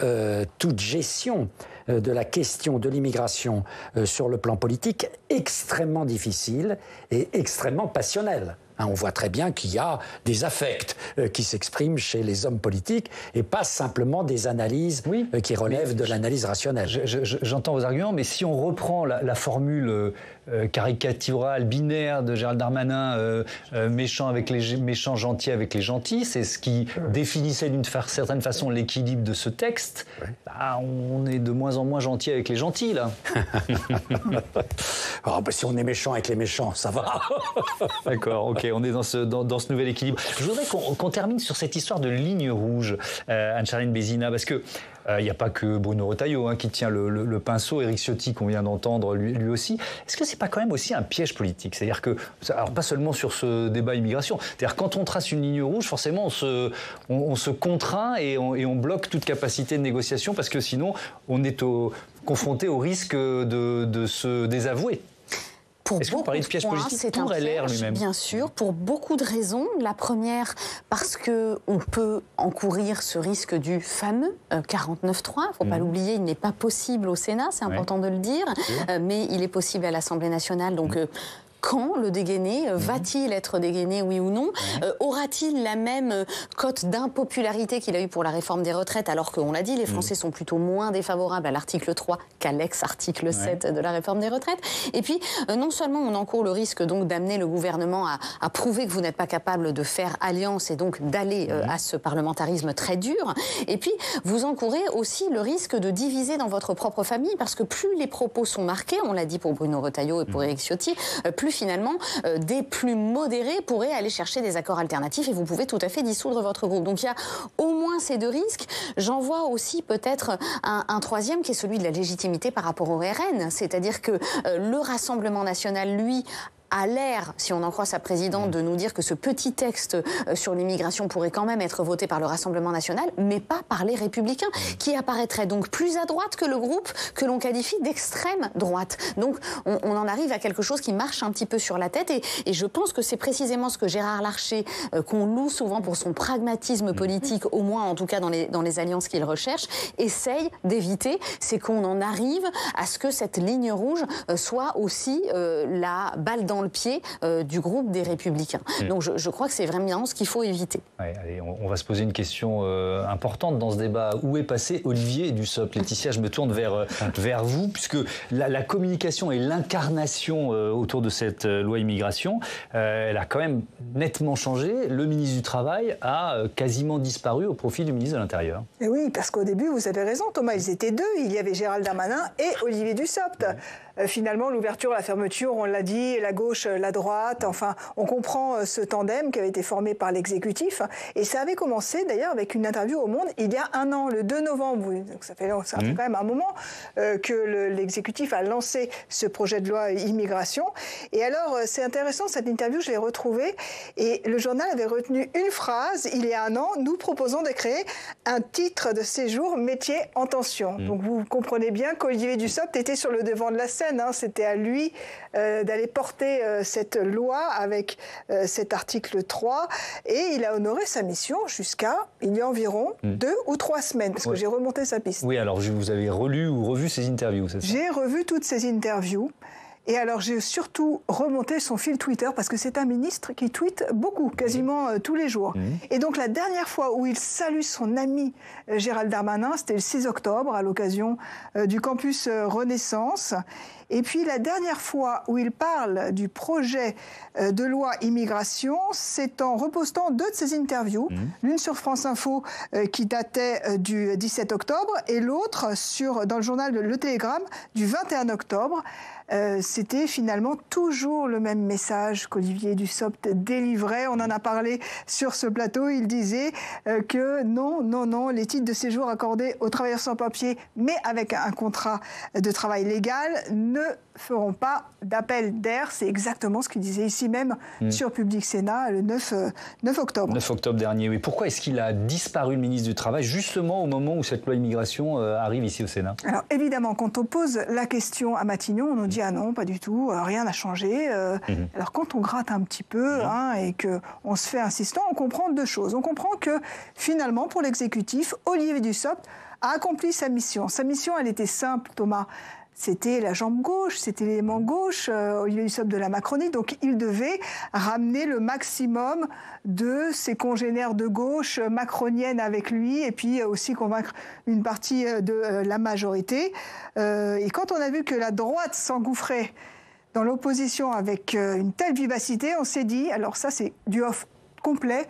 toute gestion de la question de l'immigration sur le plan politique extrêmement difficile et extrêmement passionnelle. On voit très bien qu'il y a des affects qui s'expriment chez les hommes politiques et pas simplement des analyses qui relèvent de l'analyse rationnelle. J'entends vos arguments, mais si on reprend la formule caricaturale, binaire de Gérald Darmanin, méchant avec les méchants, gentil avec les gentils, c'est ce qui définissait d'une certaine façon l'équilibre de ce texte. On est de moins en moins gentil avec les gentils, là. Si on est méchant avec les méchants, ça va. D'accord, ok. On est dans ce nouvel équilibre. Je voudrais qu'on termine sur cette histoire de ligne rouge, Anne-Charline Bézina, parce que il n'y a pas que Bruno Retailleau qui tient le pinceau, Éric Ciotti qu'on vient d'entendre lui aussi. Est-ce que c'est pas quand même aussi un piège politique ? C'est-à-dire que, alors pas seulement sur ce débat immigration, c'est-à-dire quand on trace une ligne rouge, forcément on se contraint et on bloque toute capacité de négociation parce que sinon on est confronté au risque de se désavouer. Est-ce que vous parlez de piège politique pour LR lui-même? Bien sûr, pour beaucoup de raisons. La première, parce qu'on peut encourir ce risque du fameux 49.3. Il ne faut pas l'oublier, il n'est pas possible au Sénat, c'est important de le dire, mais il est possible à l'Assemblée nationale. Donc, quand le dégainé, va-t-il être dégainé, oui ou non? Aura-t-il la même cote d'impopularité qu'il a eu pour la réforme des retraites, alors qu'on l'a dit, les Français sont plutôt moins défavorables à l'article 3 qu'à l'ex-article 7 de la réforme des retraites? Et puis, non seulement on encourt le risque donc d'amener le gouvernement à prouver que vous n'êtes pas capable de faire alliance et donc d'aller à ce parlementarisme très dur, et puis vous encourez aussi le risque de diviser dans votre propre famille, parce que plus les propos sont marqués, on l'a dit pour Bruno Retailleau et pour Éric Ciotti, plus finalement des plus modérés pourraient aller chercher des accords alternatifs et vous pouvez tout à fait dissoudre votre groupe. Donc il y a au moins ces deux risques. J'en vois aussi peut-être un troisième qui est celui de la légitimité par rapport au RN, c'est-à-dire que le Rassemblement national, lui, a l'air, si on en croit sa présidente, de nous dire que ce petit texte sur l'immigration pourrait quand même être voté par le Rassemblement national, mais pas par les Républicains, qui apparaîtraient donc plus à droite que le groupe que l'on qualifie d'extrême droite. Donc on en arrive à quelque chose qui marche un petit peu sur la tête, et je pense que c'est précisément ce que Gérard Larcher, qu'on loue souvent pour son pragmatisme politique, au moins en tout cas dans les alliances qu'il recherche, essaye d'éviter, c'est qu'on en arrive à ce que cette ligne rouge soit aussi la balle dans le pied du groupe des Républicains. Donc je crois que c'est vraiment ce qu'il faut éviter. Ouais, allez, on va se poser une question importante dans ce débat. Où est passé Olivier Dussopt? Laetitia, je me tourne vers vous, puisque la communication et l'incarnation autour de cette loi immigration, elle a quand même nettement changé. Le ministre du Travail a quasiment disparu au profit du ministre de l'Intérieur. Et oui, parce qu'au début, vous avez raison, Thomas, ils étaient deux. Il y avait Gérald Darmanin et Olivier Dussopt. Finalement, l'ouverture, la fermeture, on l'a dit, la gauche, la droite, enfin, on comprend ce tandem qui avait été formé par l'exécutif. Et ça avait commencé d'ailleurs avec une interview au Monde il y a un an, le 2 novembre. Donc ça fait quand même un moment que l'exécutif a lancé ce projet de loi immigration. Et alors, c'est intéressant, cette interview, je l'ai retrouvée. Et le journal avait retenu une phrase, il y a un an, nous proposons de créer un titre de séjour métier en tension. Donc vous comprenez bien qu'Olivier Dussopt était sur le devant de la scène. C'était à lui d'aller porter cette loi avec cet article 3 et il a honoré sa mission jusqu'à il y a environ 2 ou 3 semaines parce que j'ai remonté sa piste. Oui, alors vous avez relu ou revu ses interviews, c'est ça? J'ai revu toutes ses interviews. Et alors, j'ai surtout remonté son fil Twitter parce que c'est un ministre qui tweete beaucoup, quasiment tous les jours. Et donc, la dernière fois où il salue son ami Gérald Darmanin, c'était le 6 octobre, à l'occasion du campus Renaissance. Et puis, la dernière fois où il parle du projet de loi immigration, c'est en repostant 2 de ses interviews, l'une sur France Info qui datait du 17 octobre et l'autre dans le journal Le Télégramme du 21 octobre. C'était finalement toujours le même message qu'Olivier Dussopt délivrait. On en a parlé sur ce plateau. Il disait que non, les titres de séjour accordés aux travailleurs sans papier, mais avec un contrat de travail légal, ne feront pas d'appel d'air. C'est exactement ce qu'il disait ici même sur Public Sénat le 9 octobre. 9 octobre dernier, oui. Pourquoi est-ce qu'il a disparu, le ministre du Travail, justement au moment où cette loi immigration arrive ici au Sénat? Alors évidemment, quand on pose la question à Matignon, on nous dit « Ah non, pas du tout, rien n'a changé ». Alors quand on gratte un petit peu et qu'on se fait insistant, on comprend 2 choses. On comprend que finalement, pour l'exécutif, Olivier Dussopt a accompli sa mission. Sa mission, elle était simple, Thomas. C'était la jambe gauche, c'était l'élément gauche, Olivier Dussopt de la Macronie. Donc il devait ramener le maximum de ses congénères de gauche macronienne avec lui et puis aussi convaincre une partie de la majorité. Et quand on a vu que la droite s'engouffrait dans l'opposition avec une telle vivacité, on s'est dit, alors ça c'est du off complet,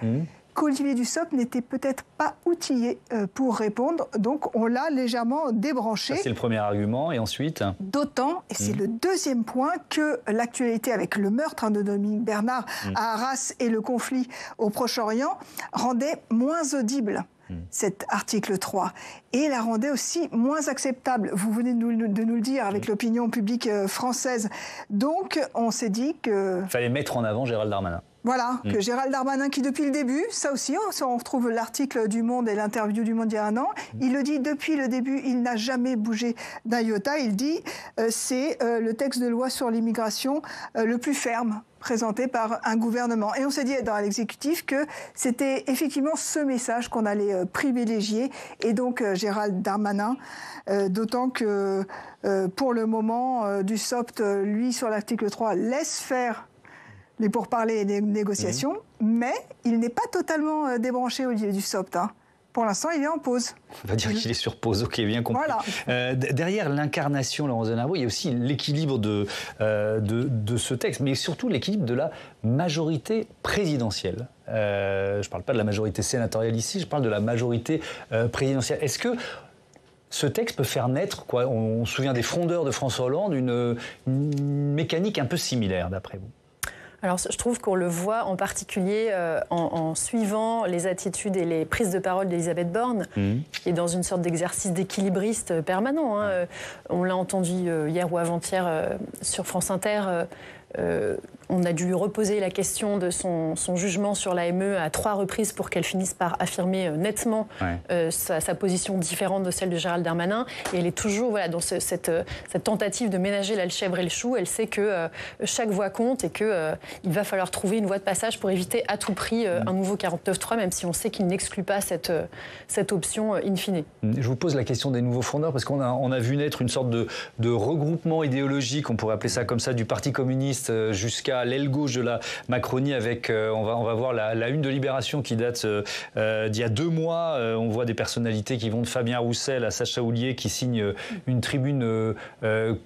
qu'Olivier Dussopt n'était peut-être pas outillé pour répondre, donc on l'a légèrement débranché. Ça, c'est le premier argument, et ensuite? D'autant, et c'est le deuxième point, que l'actualité avec le meurtre de Dominique Bernard à Arras et le conflit au Proche-Orient rendait moins audible cet article 3 et la rendait aussi moins acceptable. Vous venez de nous le dire avec l'opinion publique française. Donc on s'est dit que... Il fallait mettre en avant Gérald Darmanin. Voilà, que Gérald Darmanin, qui depuis le début, ça aussi, on retrouve l'article du Monde et l'interview du Monde il y a un an, il le dit depuis le début, il n'a jamais bougé d'un iota. Il dit c'est le texte de loi sur l'immigration le plus ferme présenté par un gouvernement. Et on s'est dit dans l'exécutif que c'était effectivement ce message qu'on allait privilégier. Et donc Gérald Darmanin, d'autant que pour le moment, Dussopt, lui, sur l'article 3, laisse faire les pourparlers et les négociations, mais il n'est pas totalement débranché Olivier Dussopt. Hein. Pour l'instant, il est en pause. On va dire qu'il est sur pause, ok, bien compris. Voilà. Derrière l'incarnation, Laurence Denarbeau, il y a aussi l'équilibre de ce texte, mais surtout l'équilibre de la majorité présidentielle. Je ne parle pas de la majorité sénatoriale ici, je parle de la majorité présidentielle. Est-ce que ce texte peut faire naître, quoi, on se souvient des frondeurs de François Hollande, une mécanique un peu similaire, d'après vous? Alors, je trouve qu'on le voit en particulier en suivant les attitudes et les prises de parole d'Elisabeth Borne, qui est dans une sorte d'exercice d'équilibriste permanent. Hein. On l'a entendu hier ou avant-hier sur France Inter. On a dû lui reposer la question de son jugement sur l'AME à 3 reprises pour qu'elle finisse par affirmer nettement sa position différente de celle de Gérald Darmanin. Et elle est toujours dans cette tentative de ménager la chèvre et le chou. Elle sait que chaque voix compte et qu'il va falloir trouver une voie de passage pour éviter à tout prix un nouveau 49.3, même si on sait qu'il n'exclut pas cette option in fine. Je vous pose la question des nouveaux frondeurs, parce qu'on a vu naître une sorte de regroupement idéologique, on pourrait appeler ça comme ça, du Parti communiste jusqu'à l'aile gauche de la Macronie avec, on va voir la une de Libération qui date d'il y a 2 mois. On voit des personnalités qui vont de Fabien Roussel à Sacha Houlier qui signent une tribune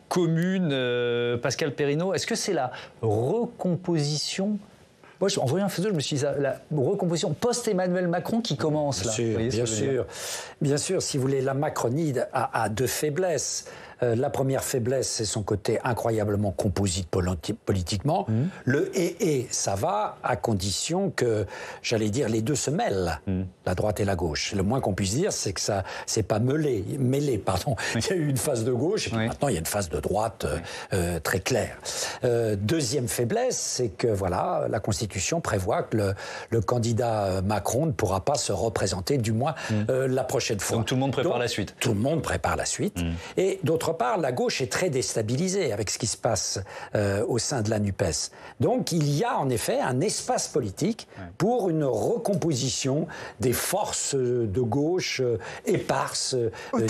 commune. Pascal Perrineau, est-ce que c'est la recomposition? Moi, en voyant un photo, je me suis dit, la recomposition post-Emmanuel Macron qui commence là. Bien sûr, si vous voulez, la Macronie a 2 faiblesses. La première faiblesse, c'est son côté incroyablement composite politiquement. Le et ça va à condition que, j'allais dire, les deux se mêlent, la droite et la gauche. Le moins qu'on puisse dire, c'est que ça, c'est pas mêlé. Il y a eu une phase de gauche, et puis maintenant il y a une phase de droite très claire. Deuxième faiblesse, c'est que voilà, la Constitution prévoit que le candidat Macron ne pourra pas se représenter, du moins la prochaine fois. Donc tout le monde prépare la suite. Tout le monde prépare la suite. Et d'autre part, la gauche est très déstabilisée avec ce qui se passe au sein de la NUPES. Donc il y a en effet un espace politique pour une recomposition des forces de gauche éparses,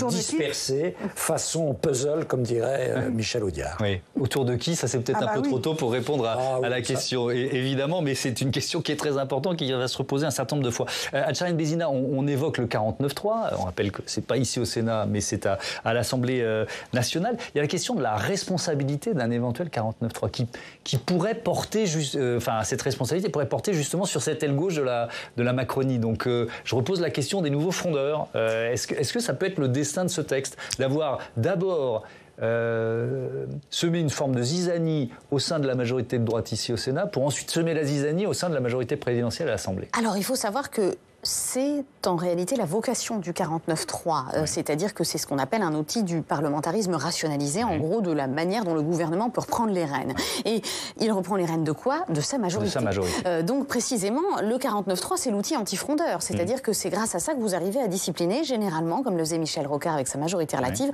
dispersées, façon puzzle, comme dirait Michel Audiard. Oui. Autour de qui? Ça, c'est peut-être un peu trop tôt pour répondre à la question, évidemment, mais c'est une question qui est très importante, qui va se reposer un certain nombre de fois. Anne-Charline Bézina, on évoque le 49.3. On rappelle que c'est pas ici au Sénat, mais c'est à l'Assemblée nationale. Il y a la question de la responsabilité d'un éventuel 49.3 qui pourrait porter, cette responsabilité pourrait porter justement sur cette aile gauche de la Macronie. Donc je repose la question des nouveaux frondeurs. Est-ce que ça peut être le destin de ce texte, d'avoir d'abord semer une forme de zizanie au sein de la majorité de droite ici au Sénat, pour ensuite semer la zizanie au sein de la majorité présidentielle à l'Assemblée? Alors il faut savoir que c'est en réalité la vocation du 49.3, c'est-à-dire que c'est ce qu'on appelle un outil du parlementarisme rationalisé, en gros de la manière dont le gouvernement peut reprendre les rênes. Et il reprend les rênes de quoi? De sa majorité. De sa majorité. Donc précisément, le 49.3, c'est l'outil anti-frondeur, c'est-à-dire que c'est grâce à ça que vous arrivez à discipliner, généralement, comme le faisait Michel Rocard avec sa majorité relative,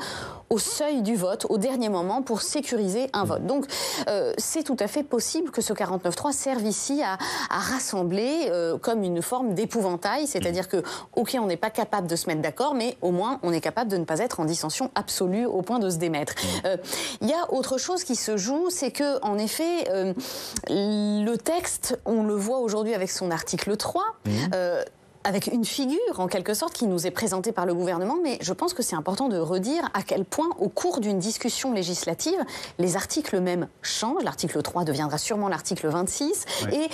au seuil du vote, au dernier moment, pour sécuriser un vote. Donc c'est tout à fait possible que ce 49.3 serve ici à rassembler comme une forme d'épouvantail, c'est-à-dire que, ok, on n'est pas capable de se mettre d'accord, mais au moins on est capable de ne pas être en dissension absolue au point de se démettre. Il y a autre chose qui se joue, c'est que, en effet, le texte, on le voit aujourd'hui avec son article 3, avec une figure, en quelque sorte, qui nous est présentée par le gouvernement, mais je pense que c'est important de redire à quel point, au cours d'une discussion législative, les articles même changent. L'article 3 deviendra sûrement l'article 26, et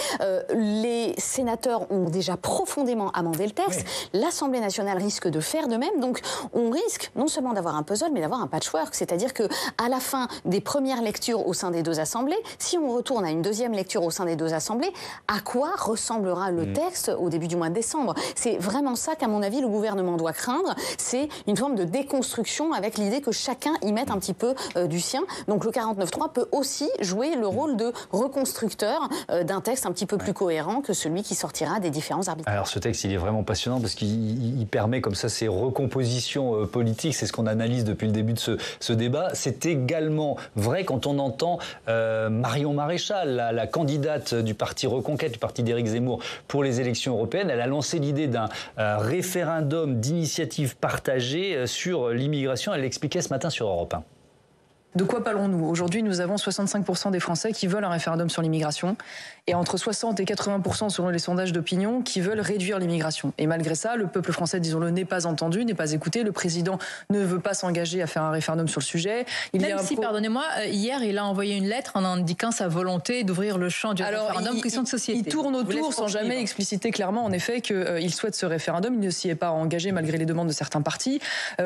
les sénateurs ont déjà profondément amendé le texte. L'Assemblée nationale risque de faire de même, donc on risque non seulement d'avoir un puzzle, mais d'avoir un patchwork, c'est-à-dire que à la fin des premières lectures au sein des deux assemblées, si on retourne à une deuxième lecture au sein des deux assemblées, à quoi ressemblera le texte au début du mois de décembre? équilibre. C'est vraiment ça qu'à mon avis le gouvernement doit craindre, c'est une forme de déconstruction avec l'idée que chacun y mette un petit peu du sien. Donc le 49.3 peut aussi jouer le rôle de reconstructeur d'un texte un petit peu plus cohérent que celui qui sortira des différents arbitrages. Alors ce texte, il est vraiment passionnant parce qu'il permet comme ça ces recompositions politiques. C'est ce qu'on analyse depuis le début de ce débat. C'est également vrai quand on entend Marion Maréchal, la candidate du parti Reconquête, du parti d'Éric Zemmour pour les élections européennes. Elle a lancé l'idée d'un référendum d'initiative partagée sur l'immigration. Elle l'expliquait ce matin sur Europe 1. De quoi parlons-nous? Aujourd'hui, nous avons 65% des Français qui veulent un référendum sur l'immigration et entre 60 et 80% selon les sondages d'opinion qui veulent réduire l'immigration. Et malgré ça, le peuple français, disons-le, n'est pas entendu, n'est pas écouté. Le président ne veut pas s'engager à faire un référendum sur le sujet. Même si, pardonnez-moi, hier, il a envoyé une lettre en indiquant sa volonté d'ouvrir le champ du référendum question de société. Il tourne autour sans jamais expliciter clairement, en effet, qu'il souhaite ce référendum. Il ne s'y est pas engagé malgré les demandes de certains partis.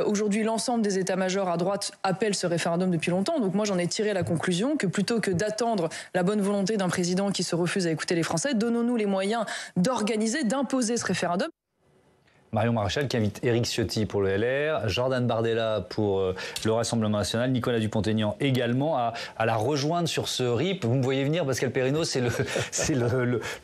Aujourd'hui, l'ensemble des états-majors à droite appellent ce référendum depuis longtemps. Donc moi, j'en ai tiré la conclusion que plutôt que d'attendre la bonne volonté d'un président qui se refuse à écouter les Français, donnons-nous les moyens d'organiser, d'imposer ce référendum. Marion Maréchal qui invite Éric Ciotti pour le LR, Jordan Bardella pour le Rassemblement national, Nicolas Dupont-Aignan également à la rejoindre sur ce RIP. Vous me voyez venir, Pascal Perrineau, c'est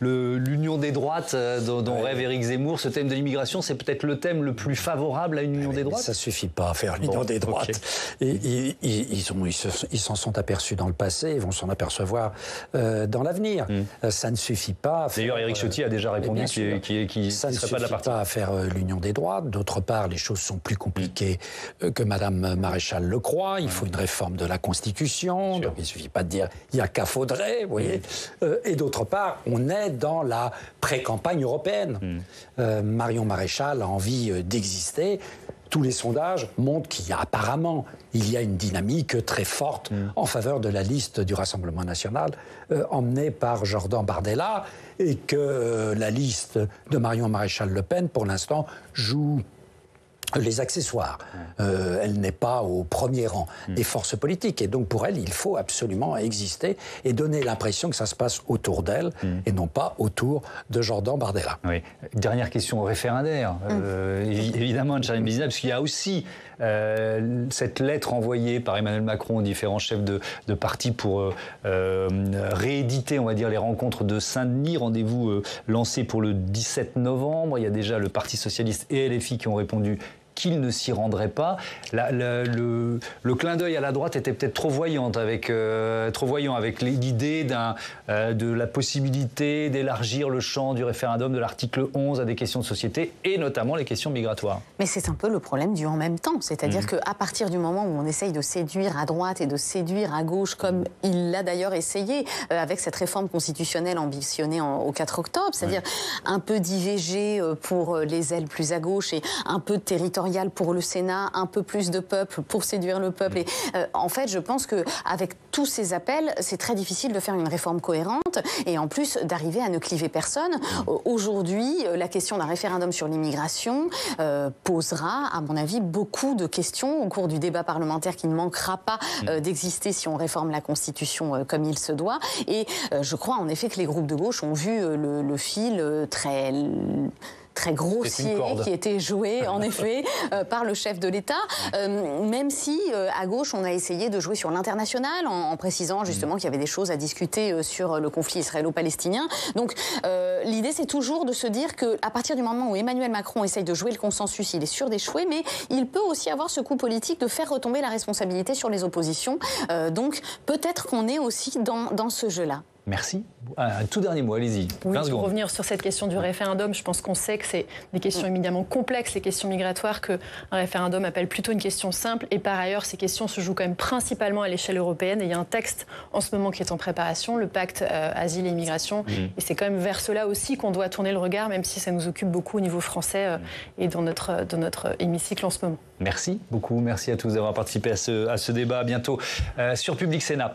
l'union des droites dont rêve Éric Zemmour. Ce thème de l'immigration, c'est peut-être le thème le plus favorable à une union des droites. Ça suffit pas à faire l'union des droites. Okay. Ils s'en sont aperçus dans le passé, ils vont s'en apercevoir dans l'avenir. Ça ne suffit pas. D'ailleurs, Éric Ciotti a déjà répondu qu'il ne serait pas de la partie. Ça ne suffit pas à faire l'union des droites. D'autre part, les choses sont plus compliquées que Madame Maréchal le croit. Il faut une réforme de la Constitution. Donc il ne suffit pas de dire il n'y a qu'à faudrait, vous voyez. Et d'autre part, on est dans la pré-campagne européenne. Marion Maréchal a envie d'exister. Tous les sondages montrent qu'il y a apparemment une dynamique très forte en faveur de la liste du Rassemblement national emmenée par Jordan Bardella et que la liste de Marion Maréchal Le Pen, pour l'instant, joue les accessoires. Elle n'est pas au premier rang des forces politiques. Et donc, pour elle, il faut absolument exister et donner l'impression que ça se passe autour d'elle et non pas autour de Jordan Bardella. Oui. Dernière question référendaire, évidemment, de Charline Bézina, parce qu'il y a aussi cette lettre envoyée par Emmanuel Macron aux différents chefs de partis pour rééditer, on va dire, les rencontres de Saint-Denis, rendez-vous lancé pour le 17 novembre. Il y a déjà le Parti socialiste et LFI qui ont répondu qu'il ne s'y rendrait pas. Le clin d'œil à la droite était peut-être trop voyant avec l'idée de la possibilité d'élargir le champ du référendum de l'article 11 à des questions de société et notamment les questions migratoires. Mais c'est un peu le problème du en même temps. C'est-à-dire qu'à partir du moment où on essaye de séduire à droite et de séduire à gauche, comme il l'a d'ailleurs essayé avec cette réforme constitutionnelle ambitionnée au 4 octobre, c'est-à-dire un peu d'IVG pour les ailes plus à gauche et un peu de territoire pour le Sénat, un peu plus de peuple pour séduire le peuple. Et, en fait, je pense qu'avec tous ces appels, c'est très difficile de faire une réforme cohérente et en plus d'arriver à ne cliver personne. Aujourd'hui, la question d'un référendum sur l'immigration posera, à mon avis, beaucoup de questions au cours du débat parlementaire qui ne manquera pas d'exister si on réforme la Constitution comme il se doit. Et je crois en effet que les groupes de gauche ont vu le fil très grossier qui était joué, en effet, par le chef de l'État, même si, à gauche, on a essayé de jouer sur l'international, en précisant justement qu'il y avait des choses à discuter sur le conflit israélo-palestinien. Donc, l'idée, c'est toujours de se dire qu'à partir du moment où Emmanuel Macron essaye de jouer le consensus, il est sûr d'échouer, mais il peut aussi avoir ce coup politique de faire retomber la responsabilité sur les oppositions. Donc, peut-être qu'on est aussi dans ce jeu-là. Merci. Un tout dernier mot, allez-y. Oui, pour revenir sur cette question du référendum, je pense qu'on sait que c'est des questions éminemment complexes, les questions migratoires, qu'un référendum appelle plutôt une question simple. Et par ailleurs, ces questions se jouent quand même principalement à l'échelle européenne. Et il y a un texte en ce moment qui est en préparation, le pacte Asile et Immigration. Et c'est quand même vers cela aussi qu'on doit tourner le regard, même si ça nous occupe beaucoup au niveau français et dans notre hémicycle en ce moment. Merci beaucoup. Merci à tous d'avoir participé à ce débat. À bientôt sur Public Sénat.